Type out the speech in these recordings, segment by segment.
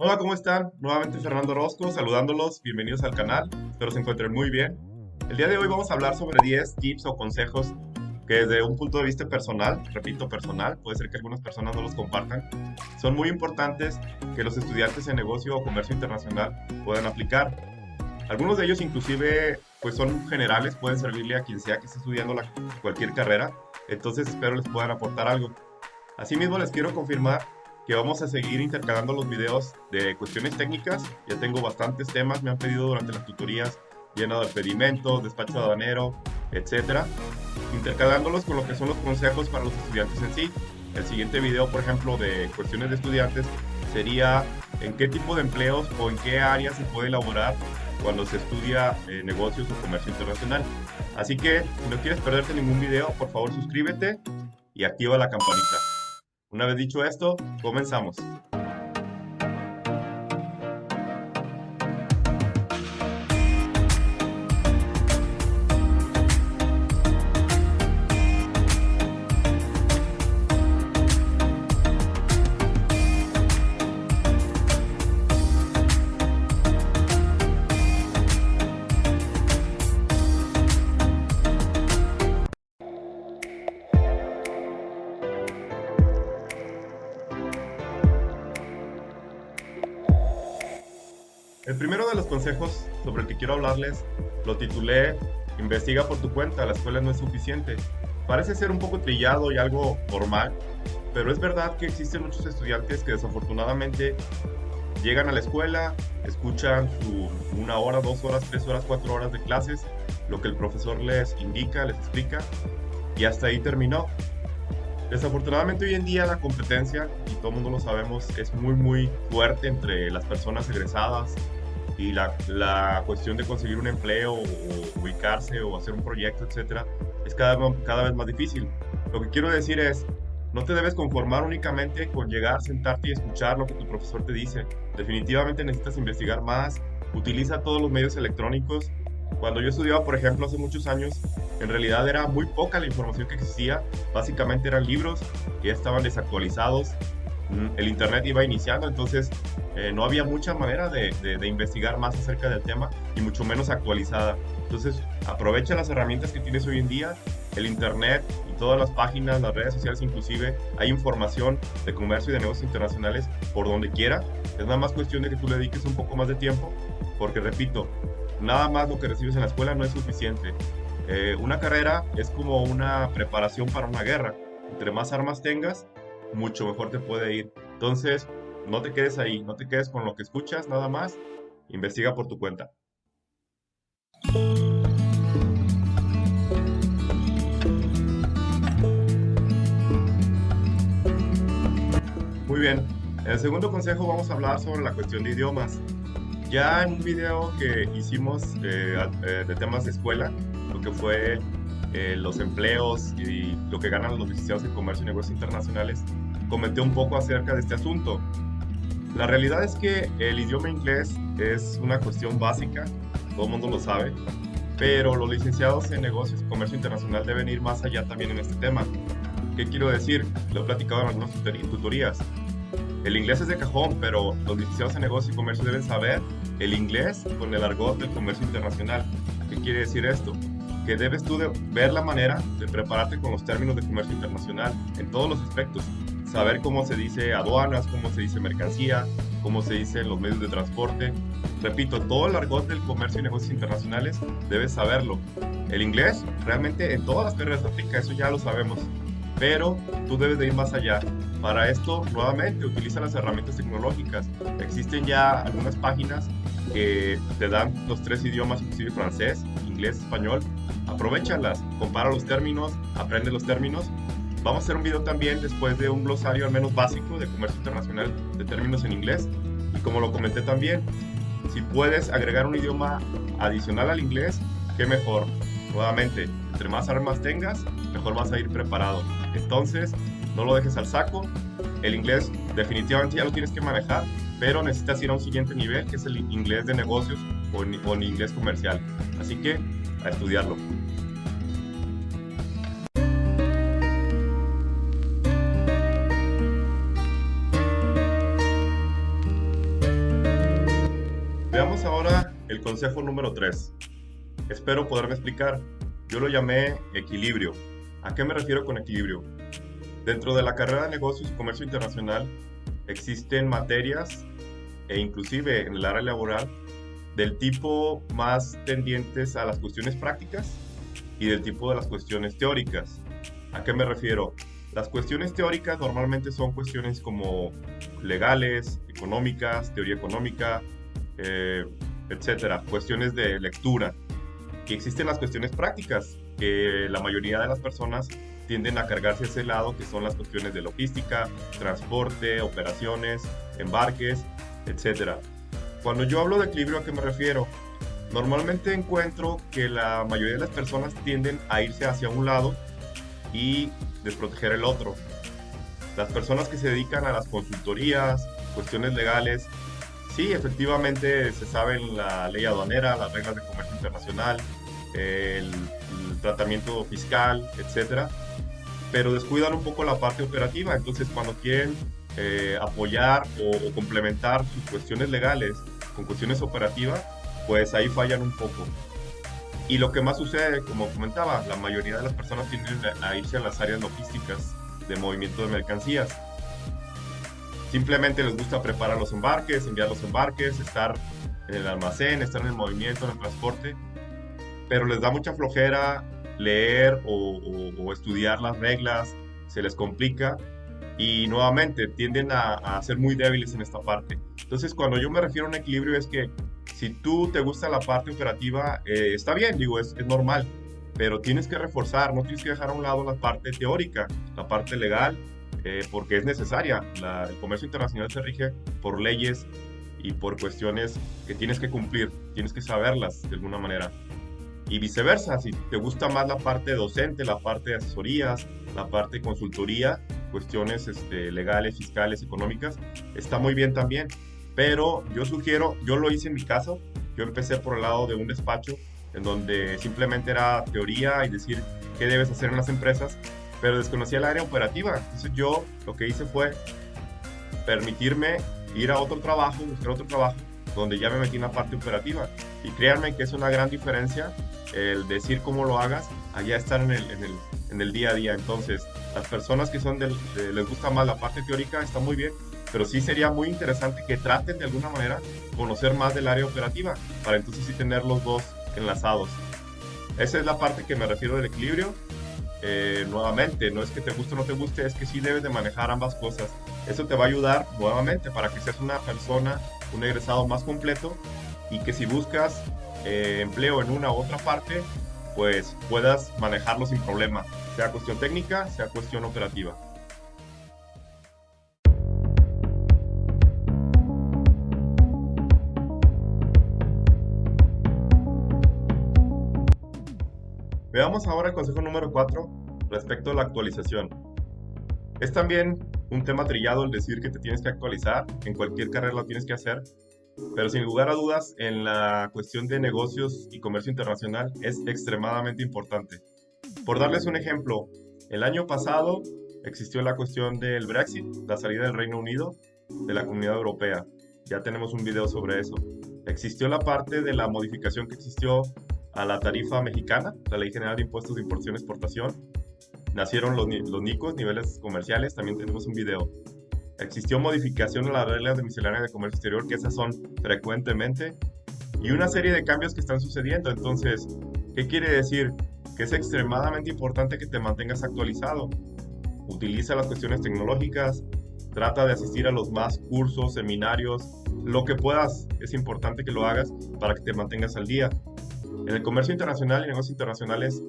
Hola, ¿cómo están? Nuevamente Fernando Orozco, saludándolos, bienvenidos al canal, espero se encuentren muy bien. El día de hoy vamos a hablar sobre 10 tips o consejos que desde un punto de vista personal, repito, personal, puede ser que algunas personas no los compartan, son muy importantes que los estudiantes en negocio o comercio internacional puedan aplicar. Algunos de ellos inclusive pues son generales, pueden servirle a quien sea que esté estudiando cualquier carrera, entonces espero les puedan aportar algo. Asimismo, les quiero confirmar que vamos a seguir intercalando los videos de cuestiones técnicas. Ya tengo bastantes temas, me han pedido durante las tutorías llenado de pedimentos, despacho aduanero, etcétera, intercalándolos con lo que son los consejos para los estudiantes en sí. El siguiente video, por ejemplo, de cuestiones de estudiantes sería en qué tipo de empleos o en qué áreas se puede elaborar cuando se estudia negocios o comercio internacional. Así que, si no quieres perderte ningún video, por favor suscríbete y activa la campanita. Una vez dicho esto, comenzamos. El primero de los consejos sobre el que quiero hablarles lo titulé Investiga por tu cuenta, la escuela no es suficiente. Parece ser un poco trillado y algo formal, pero es verdad que existen muchos estudiantes que desafortunadamente llegan a la escuela, escuchan su 1 hora, 2 horas, 3 horas, 4 horas de clases, lo que el profesor les indica, les explica, y hasta ahí terminó. Desafortunadamente hoy en día la competencia, y todo el mundo lo sabemos, es muy fuerte entre las personas egresadas y la cuestión de conseguir un empleo o ubicarse o hacer un proyecto, etcétera, es cada vez más difícil. Lo que quiero decir es, no te debes conformar únicamente con llegar, sentarte y escuchar lo que tu profesor te dice. Definitivamente necesitas investigar más, utiliza todos los medios electrónicos. Cuando yo estudiaba, por ejemplo, hace muchos años, en realidad era muy poca la información que existía. Básicamente eran libros que ya estaban desactualizados. El internet iba iniciando, entonces no había mucha manera de investigar más acerca del tema y mucho menos actualizada. Entonces aprovecha las herramientas que tienes hoy en día, el internet y todas las páginas, las redes sociales inclusive, hay información de comercio y de negocios internacionales por donde quiera. Es nada más cuestión de que tú le dediques un poco más de tiempo, porque repito, nada más lo que recibes en la escuela no es suficiente. Una carrera es como una preparación para una guerra. Entre más armas tengas, mucho mejor te puede ir. Entonces, no te quedes ahí, no te quedes con lo que escuchas nada más, investiga por tu cuenta. Muy bien, en el segundo consejo vamos a hablar sobre la cuestión de idiomas. Ya en un video que hicimos de temas de escuela, lo que fue los empleos y lo que ganan los licenciados en comercio y negocios internacionales, comenté un poco acerca de este asunto. La realidad es que el idioma inglés es una cuestión básica, todo el mundo lo sabe, pero los licenciados en negocios y comercio internacional deben ir más allá también en este tema. ¿Qué quiero decir? Lo he platicado en algunas tutorías. El inglés es de cajón, pero los licenciados en negocio y comercio deben saber el inglés con el argot del comercio internacional. ¿Qué quiere decir esto? Que debes tú de ver la manera de prepararte con los términos de comercio internacional en todos los aspectos. Saber cómo se dice aduanas, cómo se dice mercancía, cómo se dicen los medios de transporte. Repito, todo el argot del comercio y negocios internacionales debes saberlo. El inglés realmente en todas las carreras aplica, eso ya lo sabemos. Pero tú debes de ir más allá. Para esto, nuevamente, utiliza las herramientas tecnológicas. Existen ya algunas páginas que te dan los 3 idiomas, inclusive francés, inglés, español. Aprovéchalas, compara los términos, aprende los términos. Vamos a hacer un video también después de un glosario al menos básico de comercio internacional de términos en inglés. Y como lo comenté también, si puedes agregar un idioma adicional al inglés, qué mejor. Nuevamente, entre más armas tengas, mejor vas a ir preparado. Entonces, no lo dejes al saco. El inglés definitivamente ya lo tienes que manejar, pero necesitas ir a un siguiente nivel, que es el inglés de negocios o el inglés comercial. Así que, a estudiarlo. Veamos ahora el consejo número 3. Espero poderme explicar. Yo lo llamé equilibrio. ¿A qué me refiero con equilibrio? Dentro de la carrera de negocios y comercio internacional existen materias e inclusive en el área laboral del tipo más tendientes a las cuestiones prácticas y del tipo de las cuestiones teóricas. ¿A qué me refiero? Las cuestiones teóricas normalmente son cuestiones como legales, económicas, teoría económica, etcétera, cuestiones de lectura. Y existen las cuestiones prácticas, que la mayoría de las personas tienden a cargarse a ese lado, que son las cuestiones de logística, transporte, operaciones, embarques, etcétera. Cuando yo hablo de equilibrio, ¿a qué me refiero? Normalmente encuentro que la mayoría de las personas tienden a irse hacia un lado y desproteger el otro. Las personas que se dedican a las consultorías, cuestiones legales, sí, efectivamente se saben la ley aduanera, las reglas de comercio internacional, el tratamiento fiscal, etcétera, pero descuidan un poco la parte operativa. Entonces, cuando quieren apoyar o complementar sus cuestiones legales con cuestiones operativas, pues ahí fallan un poco. Y lo que más sucede, como comentaba, la mayoría de las personas tienden a irse a las áreas logísticas de movimiento de mercancías. Simplemente les gusta preparar los embarques, enviar los embarques, estar en el almacén, estar en el movimiento, en el transporte, pero les da mucha flojera leer o estudiar las reglas, se les complica y nuevamente tienden a ser muy débiles en esta parte. Entonces, cuando yo me refiero a un equilibrio es que si tú te gusta la parte operativa, está bien, digo, es normal, pero tienes que reforzar, no tienes que dejar a un lado la parte teórica, la parte legal, porque es necesaria. El comercio internacional se rige por leyes y por cuestiones que tienes que cumplir, tienes que saberlas de alguna manera. Y viceversa, si te gusta más la parte docente, la parte de asesorías, la parte de consultoría, cuestiones legales, fiscales, económicas, está muy bien también. Pero yo sugiero, yo lo hice en mi caso, yo empecé por el lado de un despacho en donde simplemente era teoría y decir qué debes hacer en las empresas, pero desconocía el área operativa. Entonces yo lo que hice fue permitirme ir a otro trabajo, buscar otro trabajo, donde ya me metí en la parte operativa. Y créanme que es una gran diferencia el decir cómo lo hagas, allá estar en el día a día. Entonces, las personas que les gusta más la parte teórica, está muy bien, pero sí sería muy interesante que traten de alguna manera conocer más del área operativa, para entonces sí tener los dos enlazados. Esa es la parte que me refiero del equilibrio. Nuevamente, no es que te guste o no te guste, es que sí debes de manejar ambas cosas. Eso te va a ayudar nuevamente para que seas una persona, un egresado más completo, y que si buscas empleo en una u otra parte, pues puedas manejarlo sin problema, sea cuestión técnica, sea cuestión operativa. Veamos ahora el consejo número 4 respecto a la actualización. Es también un tema trillado el decir que te tienes que actualizar, en cualquier carrera lo tienes que hacer, pero sin lugar a dudas en la cuestión de negocios y comercio internacional es extremadamente importante. Por darles un ejemplo, el año pasado existió la cuestión del Brexit, la salida del Reino Unido de la Comunidad Europea. Ya tenemos un video sobre eso. Existió la parte de la modificación que existió a la tarifa mexicana, la Ley General de Impuestos de Importación y Exportación. Nacieron los NICOs, niveles comerciales, también tenemos un video. Existió modificación a las reglas de miscelánea de comercio exterior, que esas son frecuentemente, y una serie de cambios que están sucediendo. Entonces, ¿qué quiere decir? Que es extremadamente importante que te mantengas actualizado. Utiliza las cuestiones tecnológicas, trata de asistir a los más cursos, seminarios, lo que puedas, es importante que lo hagas para que te mantengas al día. En el comercio internacional y negocios internacionales,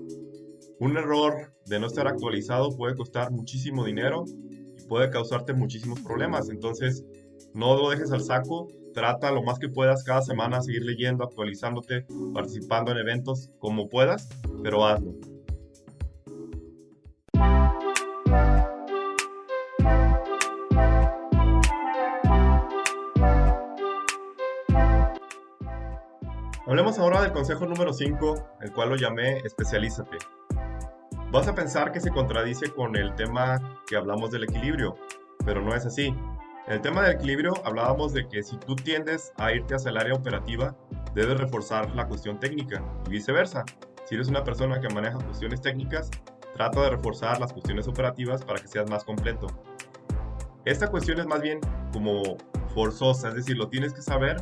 un error de no estar actualizado puede costar muchísimo dinero y puede causarte muchísimos problemas. Entonces, no lo dejes al saco, trata lo más que puedas cada semana seguir leyendo, actualizándote, participando en eventos como puedas, pero hazlo. Hablemos ahora del consejo número 5, el cual lo llamé especialízate. Vas a pensar que se contradice con el tema que hablamos del equilibrio, pero no es así. En el tema del equilibrio hablábamos de que si tú tiendes a irte hacia el área operativa, debes reforzar la cuestión técnica y viceversa. Si eres una persona que maneja cuestiones técnicas, trata de reforzar las cuestiones operativas para que seas más completo. Esta cuestión es más bien como forzosa, es decir, lo tienes que saber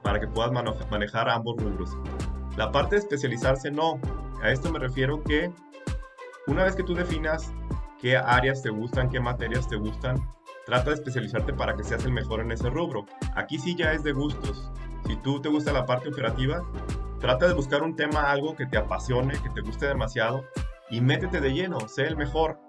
para que puedas manejar ambos rubros. La parte de especializarse no. A esto me refiero que una vez que tú definas qué áreas te gustan, qué materias te gustan, trata de especializarte para que seas el mejor en ese rubro. Aquí sí ya es de gustos. Si tú te gusta la parte operativa, trata de buscar un tema, algo que te apasione, que te guste demasiado y métete de lleno, sé el mejor.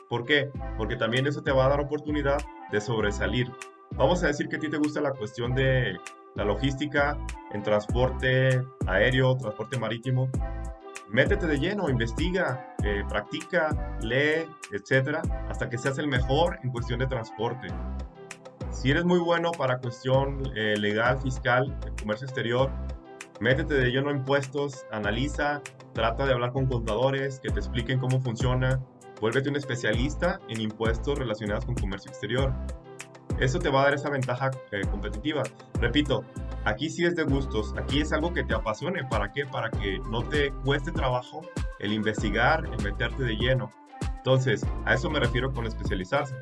¿Por qué? Porque también eso te va a dar oportunidad de sobresalir. Vamos a decir que a ti te gusta la cuestión de la logística en transporte aéreo, transporte marítimo. Métete de lleno, investiga, practica, lee, etcétera, hasta que seas el mejor en cuestión de transporte. Si eres muy bueno para cuestión legal, fiscal, comercio exterior, métete de lleno en impuestos, analiza, trata de hablar con contadores que te expliquen cómo funciona, vuélvete un especialista en impuestos relacionados con comercio exterior. Eso te va a dar esa ventaja competitiva. Repito, aquí sí es de gustos, aquí es algo que te apasione. ¿Para qué? Para que no te cueste trabajo el investigar, el meterte de lleno. Entonces, a eso me refiero con especializarse.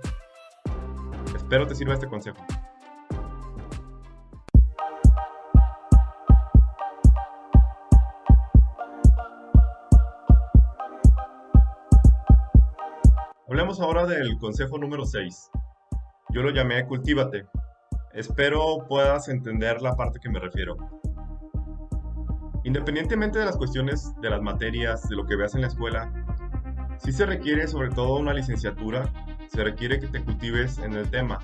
Espero te sirva este consejo. Hablemos ahora del consejo número 6. Yo lo llamé cultívate. Espero puedas entender la parte que me refiero. Independientemente de las cuestiones de las materias, de lo que veas en la escuela, sí se requiere sobre todo una licenciatura, se requiere que te cultives en el tema.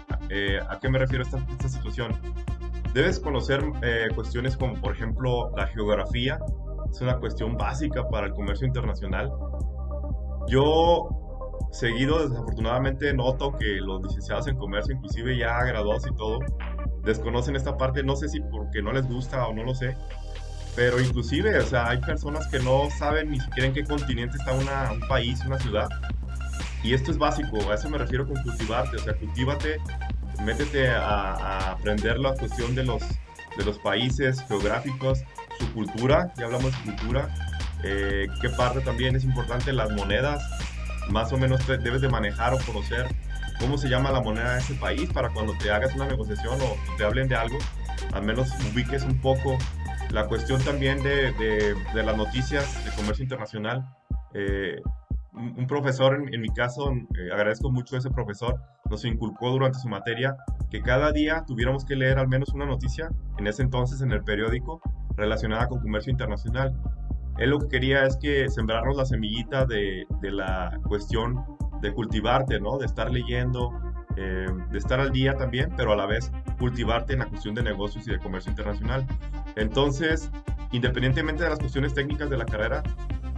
¿A qué me refiero esta situación? Debes conocer cuestiones como por ejemplo la geografía, es una cuestión básica para el comercio internacional. Yo seguido, desafortunadamente, noto que los licenciados en comercio, inclusive ya graduados y todo, desconocen esta parte, no sé si porque no les gusta o no lo sé, pero inclusive, o sea, hay personas que no saben ni siquiera en qué continente está un país, una ciudad, y esto es básico, a eso me refiero con cultivarte, o sea, cultívate, métete a aprender la cuestión de los países geográficos, su cultura, ya hablamos de cultura, qué parte también es importante, las monedas, más o menos debes de manejar o conocer cómo se llama la moneda de ese país para cuando te hagas una negociación o te hablen de algo, al menos ubiques un poco la cuestión también de las noticias de comercio internacional. Un profesor, en mi caso, agradezco mucho a ese profesor, nos inculcó durante su materia que cada día tuviéramos que leer al menos una noticia, en ese entonces en el periódico, relacionada con comercio internacional. Él lo que quería es que sembrarnos la semillita de la cuestión de cultivarte, ¿no? De estar leyendo, de estar al día también, pero a la vez cultivarte en la cuestión de negocios y de comercio internacional. Entonces, independientemente de las cuestiones técnicas de la carrera,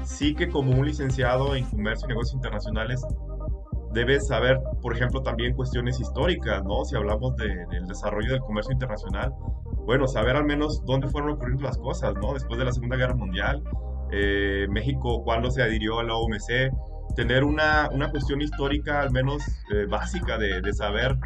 sí que como un licenciado en comercio y negocios internacionales, debes saber, por ejemplo, también cuestiones históricas, ¿no? Si hablamos del desarrollo del comercio internacional, bueno, saber al menos dónde fueron ocurriendo las cosas, ¿no? Después de la Segunda Guerra Mundial, México cuándo se adhirió a la OMC, tener una cuestión histórica al menos básica de saber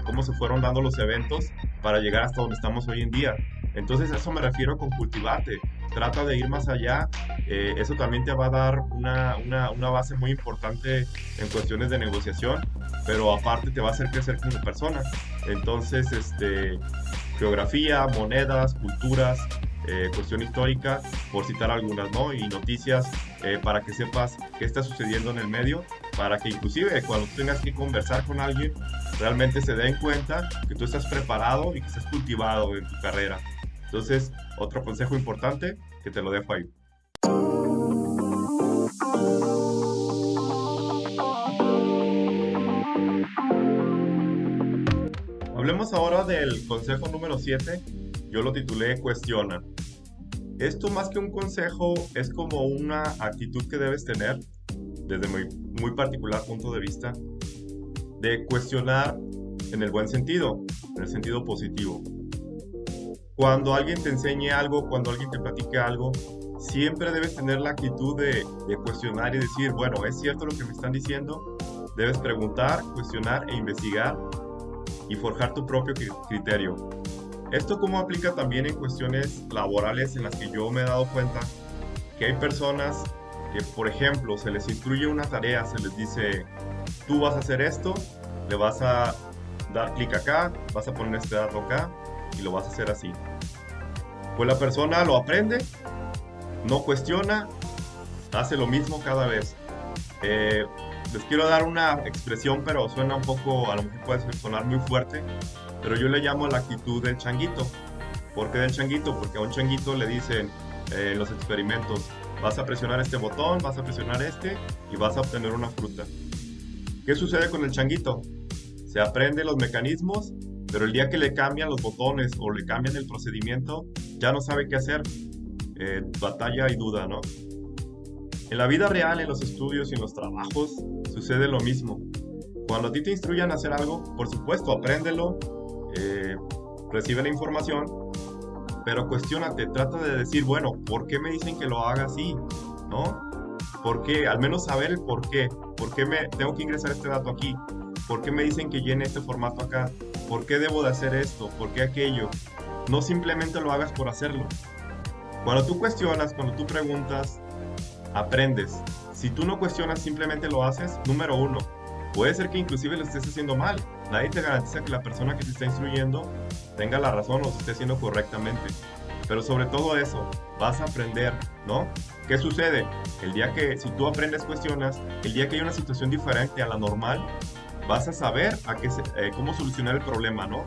cómo se fueron dando los eventos para llegar hasta donde estamos hoy en día. Entonces a eso me refiero con cultivarte, trata de ir más allá, eso también te va a dar una base muy importante en cuestiones de negociación, pero aparte te va a hacer crecer como persona. Entonces, geografía, monedas, culturas, cuestión histórica, por citar algunas, ¿no? Y noticias para que sepas qué está sucediendo en el medio, para que inclusive cuando tengas que conversar con alguien, realmente se den cuenta que tú estás preparado y que estás cultivado en tu carrera. Entonces, otro consejo importante que te lo dejo ahí. Hablemos ahora del consejo número 7. Yo lo titulé Cuestiona. Esto más que un consejo es como una actitud que debes tener desde muy particular punto de vista de cuestionar en el buen sentido, en el sentido positivo. Cuando alguien te enseñe algo, cuando alguien te platique algo, siempre debes tener la actitud de cuestionar y decir, bueno, ¿es cierto lo que me están diciendo? Debes preguntar, cuestionar e investigar y forjar tu propio criterio. Esto como aplica también en cuestiones laborales en las que yo me he dado cuenta que hay personas que, por ejemplo, se les instruye una tarea, se les dice, tú vas a hacer esto, le vas a dar clic acá, vas a poner este dato acá y lo vas a hacer así. Pues la persona lo aprende, no cuestiona, hace lo mismo cada vez. Les quiero dar una expresión, pero suena un poco, a lo mejor puede sonar muy fuerte, pero yo le llamo la actitud del changuito. ¿Por qué del changuito? Porque a un changuito le dicen en los experimentos, vas a presionar este botón, vas a presionar este y vas a obtener una fruta. ¿Qué sucede con el changuito? Se aprende los mecanismos, pero el día que le cambian los botones o le cambian el procedimiento, ya no sabe qué hacer. Batalla y duda, ¿no? En la vida real, en los estudios y en los trabajos, sucede lo mismo. Cuando a ti te instruyan a hacer algo, por supuesto, apréndelo, recibe la información, pero cuestiónate, trata de decir, bueno, ¿por qué me dicen que lo haga así? ¿No? ¿Por qué? Al menos saber el por qué. ¿Por qué me tengo que ingresar este dato aquí? ¿Por qué me dicen que llene este formato acá? ¿Por qué debo de hacer esto? ¿Por qué aquello? No simplemente lo hagas por hacerlo. Cuando tú cuestionas, cuando tú preguntas, aprendes. Si tú no cuestionas, simplemente lo haces, número uno, puede ser que inclusive lo estés haciendo mal. Nadie te garantiza que la persona que te está instruyendo tenga la razón o se esté haciendo correctamente. Pero sobre todo eso, vas a aprender, ¿no? ¿Qué sucede? El día que, si tú aprendes, cuestionas, el día que hay una situación diferente a la normal, vas a saber cómo solucionar el problema, ¿no?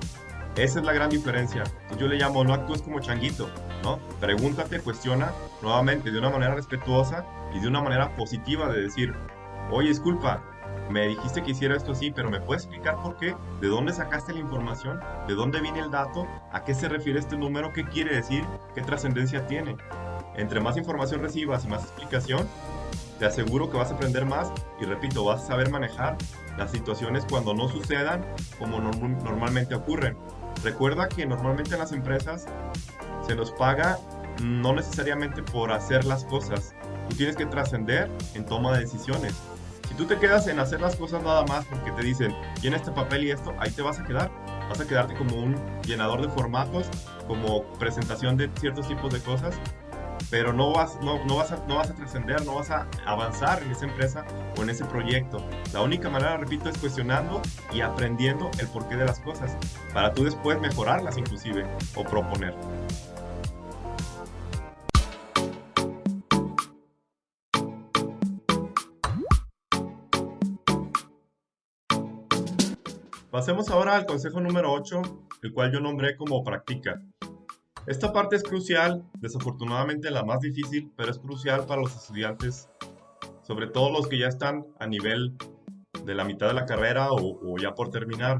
Esa es la gran diferencia. Entonces yo le llamo, no actúes como changuito, ¿no? Pregúntate, cuestiona nuevamente de una manera respetuosa y de una manera positiva de decir, oye, disculpa, me dijiste que hiciera esto así, pero ¿me puedes explicar por qué? ¿De dónde sacaste la información? ¿De dónde viene el dato? ¿A qué se refiere este número? ¿Qué quiere decir? ¿Qué trascendencia tiene? Entre más información recibas y más explicación, te aseguro que vas a aprender más y repito, vas a saber manejar las situaciones cuando no sucedan como normalmente ocurren. Recuerda que normalmente en las empresas se nos paga no necesariamente por hacer las cosas. Tú tienes que trascender en toma de decisiones. Si tú te quedas en hacer las cosas nada más porque te dicen, llena este papel y esto, ahí te vas a quedar. Vas a quedarte como un llenador de formatos, como presentación de ciertos tipos de cosas, pero no vas a trascender, no vas a avanzar en esa empresa o en ese proyecto. La única manera, repito, es cuestionando y aprendiendo el porqué de las cosas, para tú después mejorarlas inclusive o proponer. Pasemos ahora al consejo número 8, el cual yo nombré como practica. Esta parte es crucial, desafortunadamente la más difícil, pero es crucial para los estudiantes, sobre todo los que ya están a nivel de la mitad de la carrera o ya por terminar.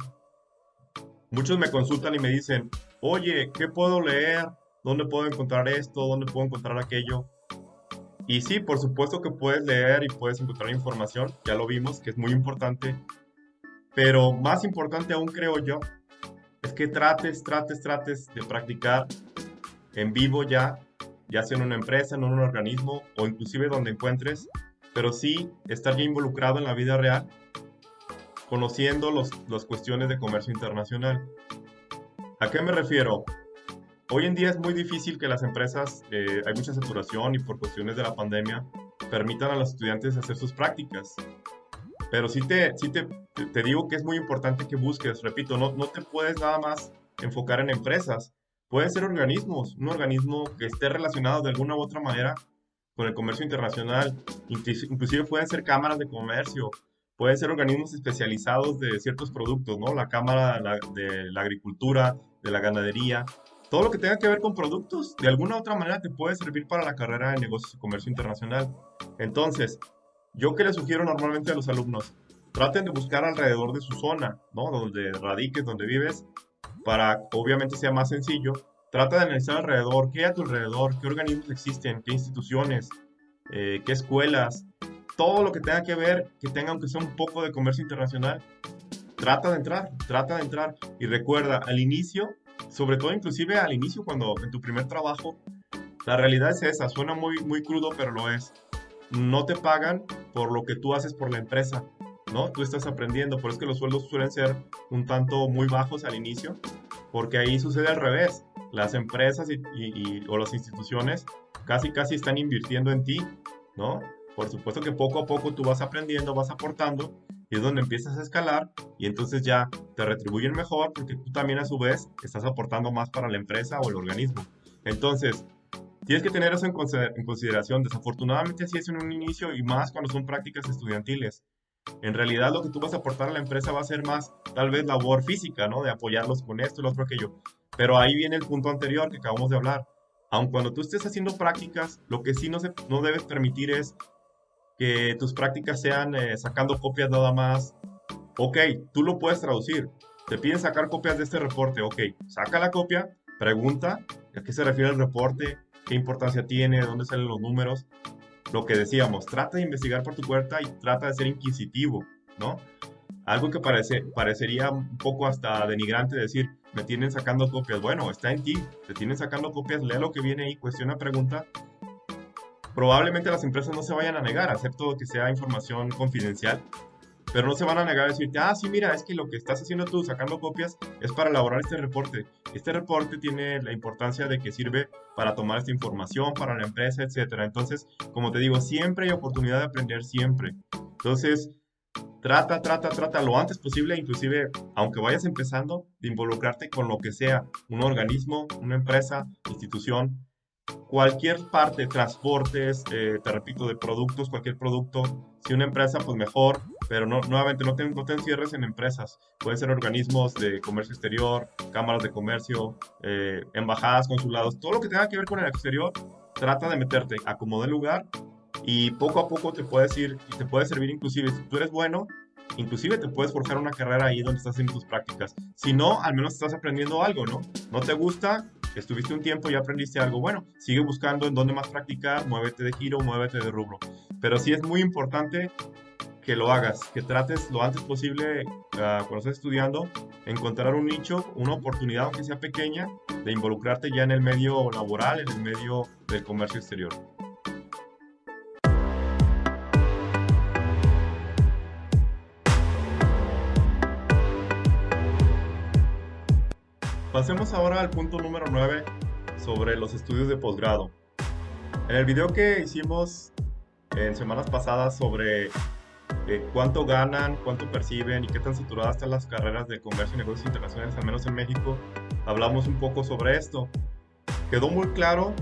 Muchos me consultan y me dicen, oye, ¿qué puedo leer? ¿Dónde puedo encontrar esto? ¿Dónde puedo encontrar aquello? Y sí, por supuesto que puedes leer y puedes encontrar información, ya lo vimos, que es muy importante, pero más importante aún creo yo, es que trates de practicar en vivo ya sea en una empresa, en un organismo o inclusive donde encuentres, pero sí estar ya involucrado en la vida real, conociendo las cuestiones de comercio internacional. ¿A qué me refiero? Hoy en día es muy difícil que las empresas, hay mucha saturación y por cuestiones de la pandemia, permitan a los estudiantes hacer sus prácticas. Pero sí te digo que es muy importante que busques, repito, no te puedes nada más enfocar en empresas. Pueden ser organismos, un organismo que esté relacionado de alguna u otra manera con el comercio internacional. Inclusive pueden ser cámaras de comercio, pueden ser organismos especializados de ciertos productos, ¿no? La cámara de la agricultura, de la ganadería. Todo lo que tenga que ver con productos, de alguna u otra manera te puede servir para la carrera de negocios y comercio internacional. Entonces, yo que les sugiero normalmente a los alumnos, traten de buscar alrededor de su zona, ¿no? Donde radiques, donde vives, para que obviamente sea más sencillo. Trata de analizar alrededor, qué hay a tu alrededor, qué organismos existen, qué instituciones, qué escuelas, todo lo que tenga que ver, que tenga aunque sea un poco de comercio internacional. Trata de entrar. Y recuerda, al inicio, sobre todo inclusive al inicio, cuando en tu primer trabajo, la realidad es esa, suena muy, muy crudo, pero lo es. No te pagan por lo que tú haces por la empresa, ¿no? Tú estás aprendiendo, por eso es que los sueldos suelen ser un tanto muy bajos al inicio, porque ahí sucede al revés. Las empresas o las instituciones casi están invirtiendo en ti, ¿no? Por supuesto que poco a poco tú vas aprendiendo, vas aportando, y es donde empiezas a escalar, y entonces ya te retribuyen mejor, porque tú también a su vez estás aportando más para la empresa o el organismo. Entonces, tienes que tener eso en consideración. Desafortunadamente así es en un inicio y más cuando son prácticas estudiantiles. En realidad lo que tú vas a aportar a la empresa va a ser más tal vez labor física, ¿no? De apoyarlos con esto y lo otro aquello. Pero ahí viene el punto anterior que acabamos de hablar. Aun cuando tú estés haciendo prácticas, lo que sí no debes permitir es que tus prácticas sean sacando copias nada más. Ok, tú lo puedes traducir. Te piden sacar copias de este reporte. Ok, saca la copia, pregunta a qué se refiere el reporte, qué importancia tiene, dónde salen los números. Lo que decíamos, trata de investigar por tu cuenta y trata de ser inquisitivo, ¿no? Algo que parecería un poco hasta denigrante decir, me tienen sacando copias. Bueno, está en ti, te tienen sacando copias, lee lo que viene ahí, cuestiona, pregunta. Probablemente las empresas no se vayan a negar, acepto que sea información confidencial, pero no se van a negar a decirte, ah, sí, mira, es que lo que estás haciendo tú sacando copias es para elaborar este reporte. Este reporte tiene la importancia de que sirve para tomar esta información para la empresa, etcétera. Entonces, como te digo, siempre hay oportunidad de aprender, siempre. Entonces, trata lo antes posible, inclusive, aunque vayas empezando, de involucrarte con lo que sea, un organismo, una empresa, institución, cualquier parte, transportes, te repito, de productos, cualquier producto. Si una empresa, pues mejor, pero no, nuevamente no te encierres en empresas. Pueden ser organismos de comercio exterior, cámaras de comercio, embajadas, consulados, todo lo que tenga que ver con el exterior, trata de meterte, acomoda el lugar y poco a poco te puedes ir y te puede servir inclusive si tú eres bueno. Inclusive te puedes forjar una carrera ahí donde estás haciendo tus prácticas. Si no, al menos estás aprendiendo algo, ¿no? ¿No te gusta? Estuviste un tiempo y aprendiste algo. Bueno, sigue buscando en dónde más practicar, muévete de giro, muévete de rubro. Pero sí es muy importante que lo hagas, que trates lo antes posible, cuando estés estudiando, encontrar un nicho, una oportunidad, aunque sea pequeña, de involucrarte ya en el medio laboral, en el medio del comercio exterior. Pasemos ahora al punto número 9 sobre los estudios de posgrado. En el video que hicimos en semanas pasadas sobre cuánto ganan, cuánto perciben y qué tan saturadas están las carreras de comercio y negocios internacionales, al menos en México, hablamos un poco sobre esto. Quedó muy claro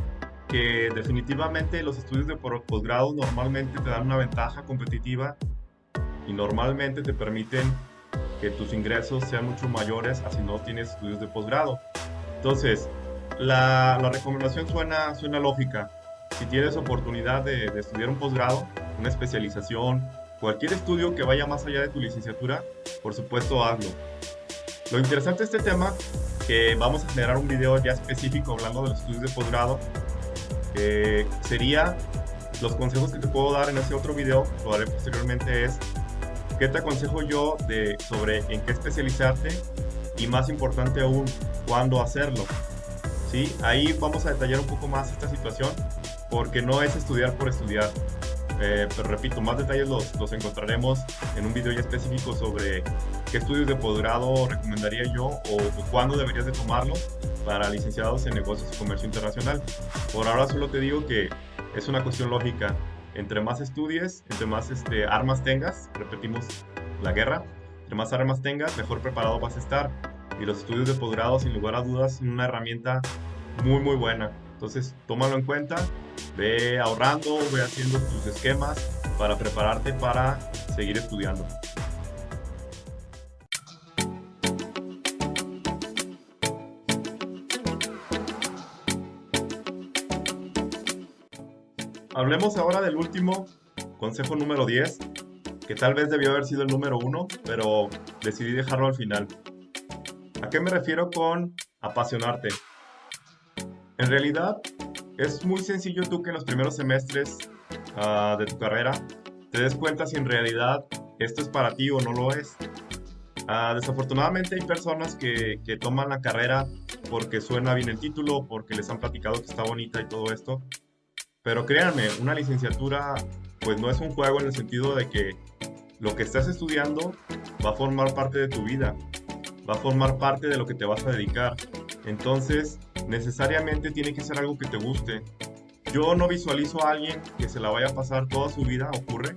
que definitivamente los estudios de posgrado normalmente te dan una ventaja competitiva y normalmente te permiten que tus ingresos sean mucho mayores a si no tienes estudios de posgrado. Entonces, la recomendación suena lógica. Si tienes oportunidad de estudiar un posgrado, una especialización, cualquier estudio que vaya más allá de tu licenciatura, por supuesto hazlo. Lo interesante de este tema, que vamos a generar un video ya específico hablando de los estudios de posgrado, sería los consejos que te puedo dar en ese otro video, lo haré posteriormente, es qué te aconsejo yo sobre en qué especializarte y más importante aún, cuándo hacerlo. ¿Sí? Ahí vamos a detallar un poco más esta situación porque no es estudiar por estudiar. Pero repito, más detalles los encontraremos en un video ya específico sobre qué estudios de posgrado recomendaría yo o cuándo deberías de tomarlo para licenciados en negocios y comercio internacional. Por ahora solo te digo que es una cuestión lógica. Entre más estudies, entre más armas tengas, repetimos la guerra, entre más armas tengas, mejor preparado vas a estar. Y los estudios de posgrado, sin lugar a dudas, son una herramienta muy, muy buena. Entonces, tómalo en cuenta, ve ahorrando, ve haciendo tus esquemas para prepararte para seguir estudiando. Hablemos ahora del último consejo número 10, que tal vez debió haber sido el número 1, pero decidí dejarlo al final. ¿A qué me refiero con apasionarte? En realidad, es muy sencillo tú que en los primeros semestres de tu carrera te des cuenta si en realidad esto es para ti o no lo es. Desafortunadamente hay personas que toman la carrera porque suena bien el título, porque les han platicado que está bonita y todo esto. Pero créanme, una licenciatura pues no es un juego en el sentido de que lo que estás estudiando va a formar parte de tu vida, va a formar parte de lo que te vas a dedicar. Entonces, necesariamente tiene que ser algo que te guste. Yo no visualizo a alguien que se la vaya a pasar toda su vida, ocurre,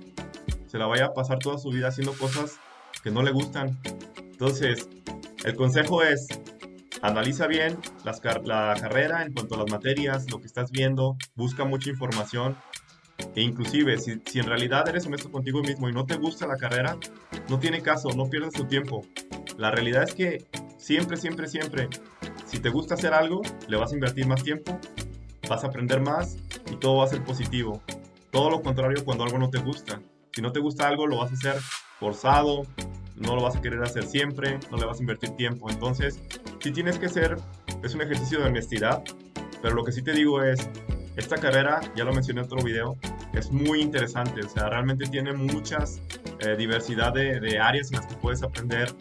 se la vaya a pasar toda su vida haciendo cosas que no le gustan. Entonces, el consejo es, analiza bien la carrera en cuanto a las materias, lo que estás viendo, busca mucha información e inclusive si en realidad eres honesto contigo mismo y no te gusta la carrera, no tiene caso, no pierdas tu tiempo. La realidad es que siempre, siempre, siempre, si te gusta hacer algo, le vas a invertir más tiempo, vas a aprender más y todo va a ser positivo. Todo lo contrario cuando algo no te gusta. Si no te gusta algo, lo vas a hacer forzado, no lo vas a querer hacer siempre, no le vas a invertir tiempo. Entonces, sí tienes que ser, es un ejercicio de honestidad, pero lo que sí te digo es, esta carrera, ya lo mencioné en otro video, es muy interesante, o sea, realmente tiene muchas diversidad de áreas en las que puedes aprender,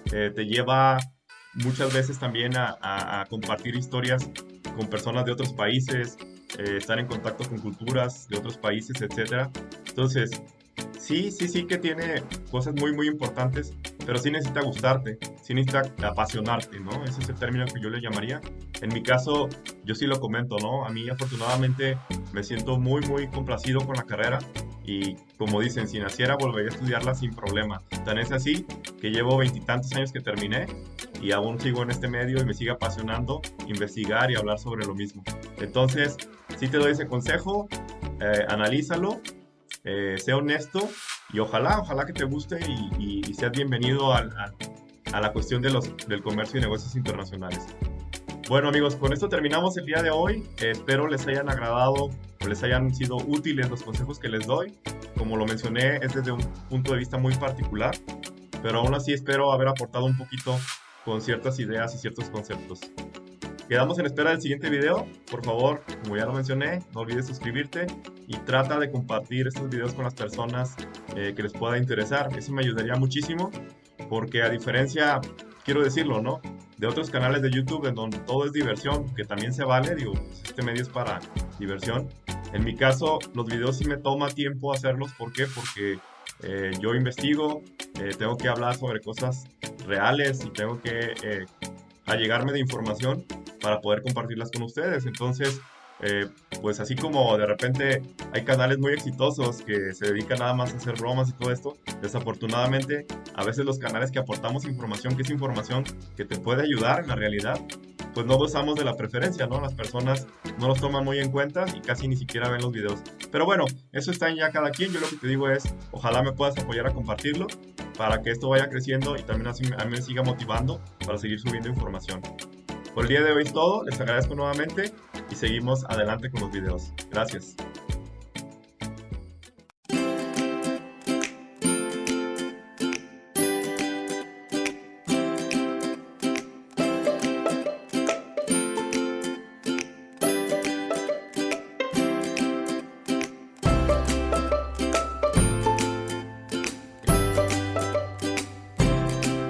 te lleva muchas veces también a compartir historias con personas de otros países, estar en contacto con culturas de otros países, etcétera. Entonces, sí que tiene cosas muy, muy importantes, pero sí necesita gustarte, sí necesita apasionarte, ¿no? Ese es el término que yo le llamaría. En mi caso, yo sí lo comento, ¿no? A mí afortunadamente me siento muy, muy complacido con la carrera y como dicen, si naciera volvería a estudiarla sin problema. Tan es así que llevo veintitantos años que terminé y aún sigo en este medio y me sigue apasionando investigar y hablar sobre lo mismo. Entonces, sí te doy ese consejo, analízalo, sé honesto y ojalá que te guste y seas bienvenido a la cuestión del comercio y negocios internacionales. Bueno amigos, con esto terminamos el día de hoy. Espero les hayan agradado o les hayan sido útiles los consejos que les doy. Como lo mencioné, es desde un punto de vista muy particular, pero aún así espero haber aportado un poquito con ciertas ideas y ciertos conceptos. Quedamos en espera del siguiente video. Por favor, como ya lo mencioné, no olvides suscribirte y trata de compartir estos videos con las personas que les pueda interesar. Eso me ayudaría muchísimo porque a diferencia, quiero decirlo, ¿no? De otros canales de YouTube en donde todo es diversión, que también se vale, digo, pues este medio es para diversión. En mi caso, los videos sí me toma tiempo hacerlos. ¿Por qué? Porque yo investigo, tengo que hablar sobre cosas reales y tengo que allegarme de información para poder compartirlas con ustedes. Entonces, pues así como de repente hay canales muy exitosos que se dedican nada más a hacer bromas y todo esto, desafortunadamente a veces los canales que aportamos información, que es información que te puede ayudar en la realidad, pues no gozamos de la preferencia, ¿no? Las personas no los toman muy en cuenta y casi ni siquiera ven los videos. Pero bueno, eso está en ya cada quien. Yo lo que te digo es, ojalá me puedas apoyar a compartirlo para que esto vaya creciendo y también así a mí me siga motivando para seguir subiendo información. Por el día de hoy es todo, les agradezco nuevamente y seguimos adelante con los videos. Gracias.